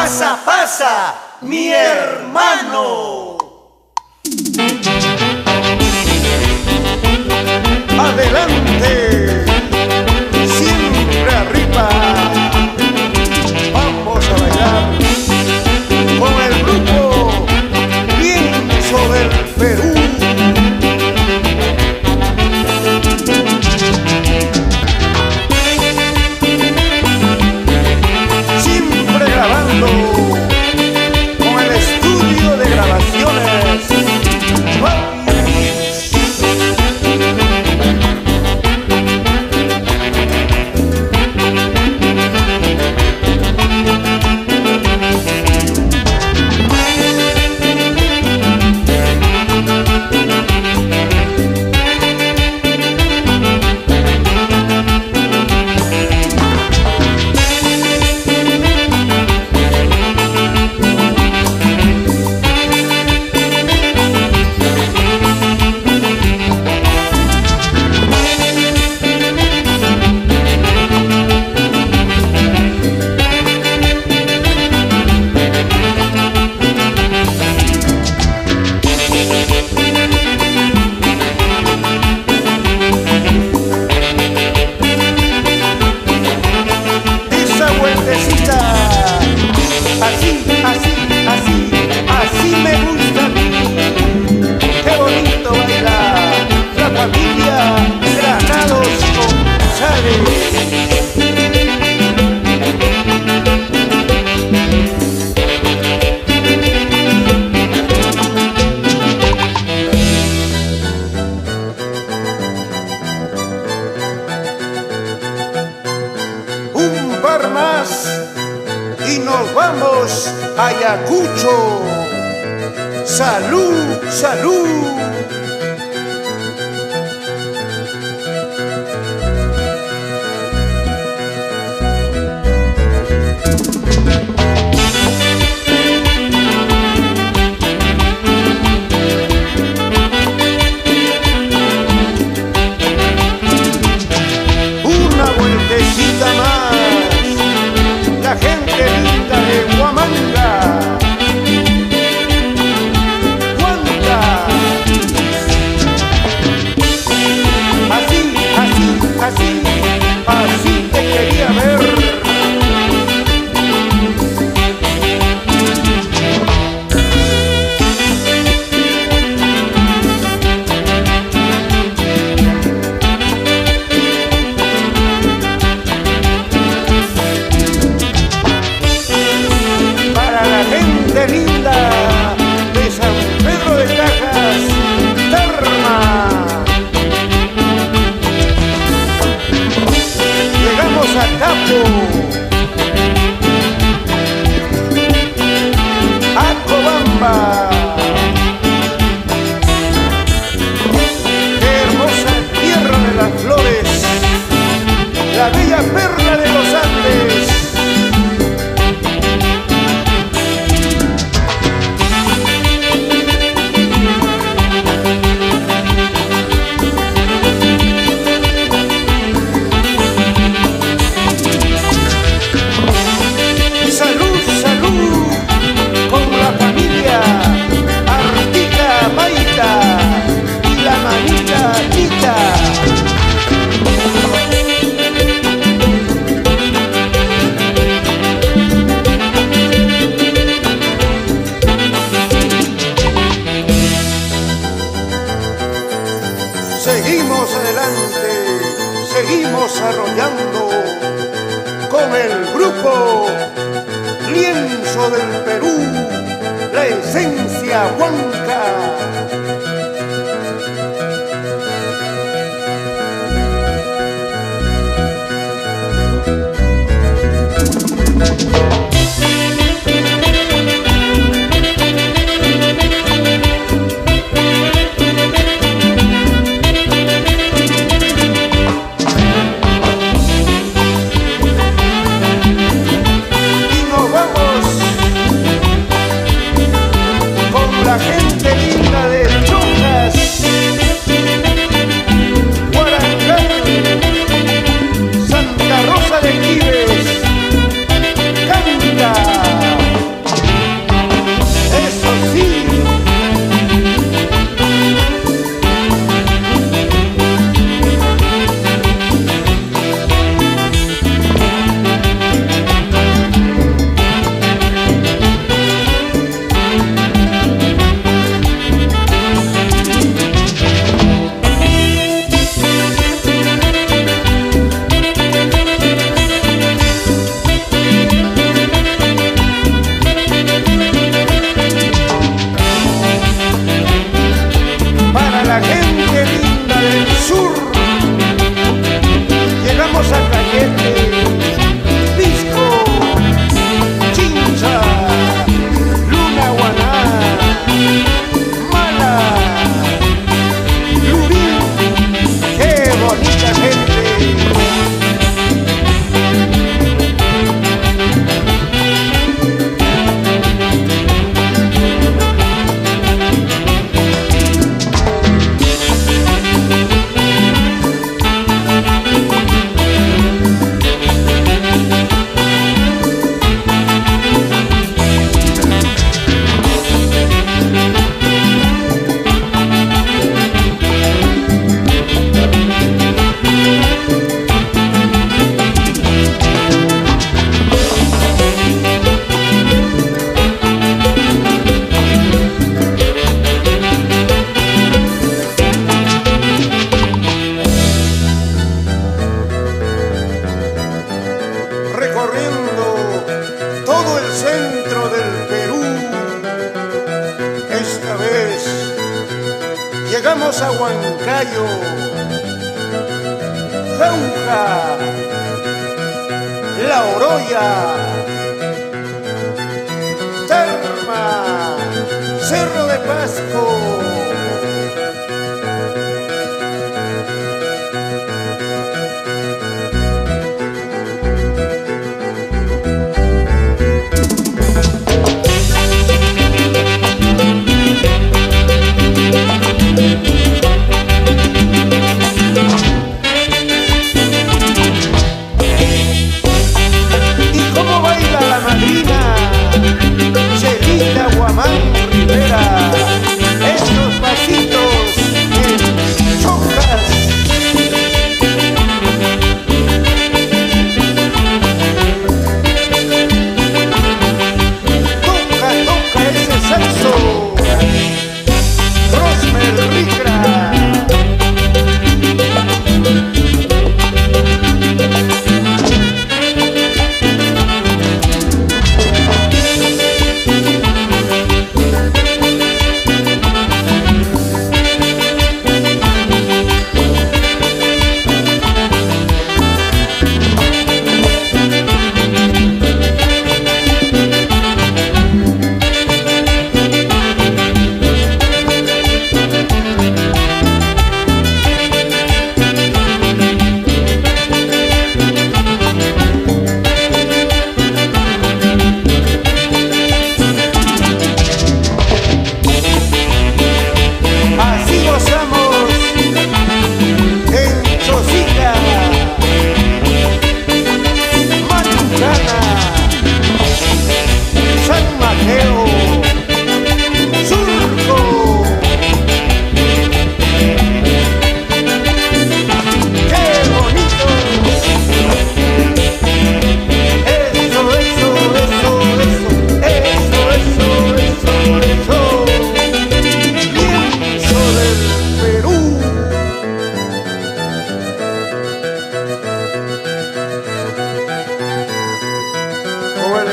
Pasa, pasa, mi hermano. Adelante, siempre arriba. Vamos a bailar con el grupo Lienzo del Perú. Siempre grabando con el estudio de grabaciones así me gusta a mí. Qué bonito baila la familia Granados González. Un par más y nos vamos a Ayacucho. ¡Salud, salud! Una vueltecita más, la gente linda de Huamanga. Así te quería ver. Para la gente linda de San Pedro de Cajas, Tarma. Llegamos a Tapo, a Cobamba. Qué hermosa tierra de las flores, la bella perla de los Andes. Seguimos adelante, seguimos arrollando con el grupo Lienzo del Perú, la esencia huanca. La gente linda de hermosa Huancayo, Jauja, La Oroya, Tarma, Cerro de Pasco.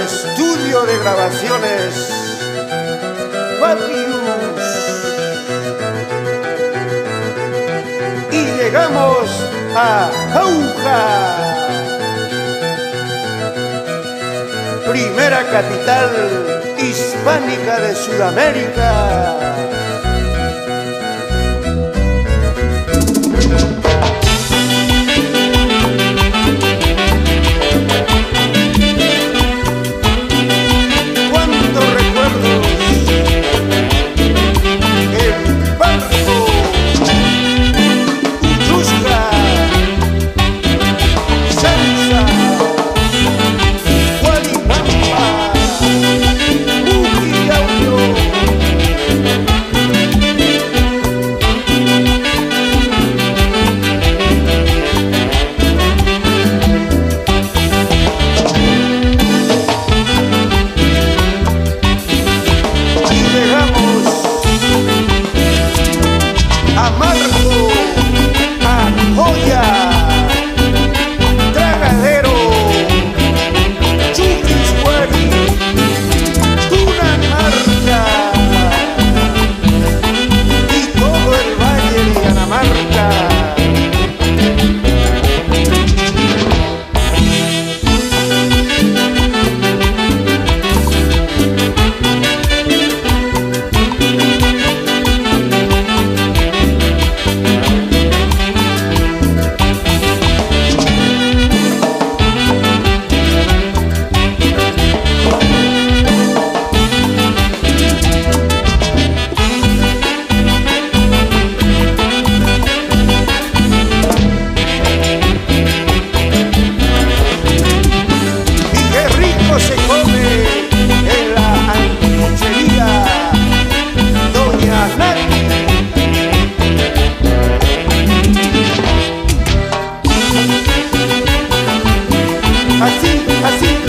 Estudio de grabaciones Fabius. Y llegamos a Jauja, primera capital hispánica de Sudamérica. Así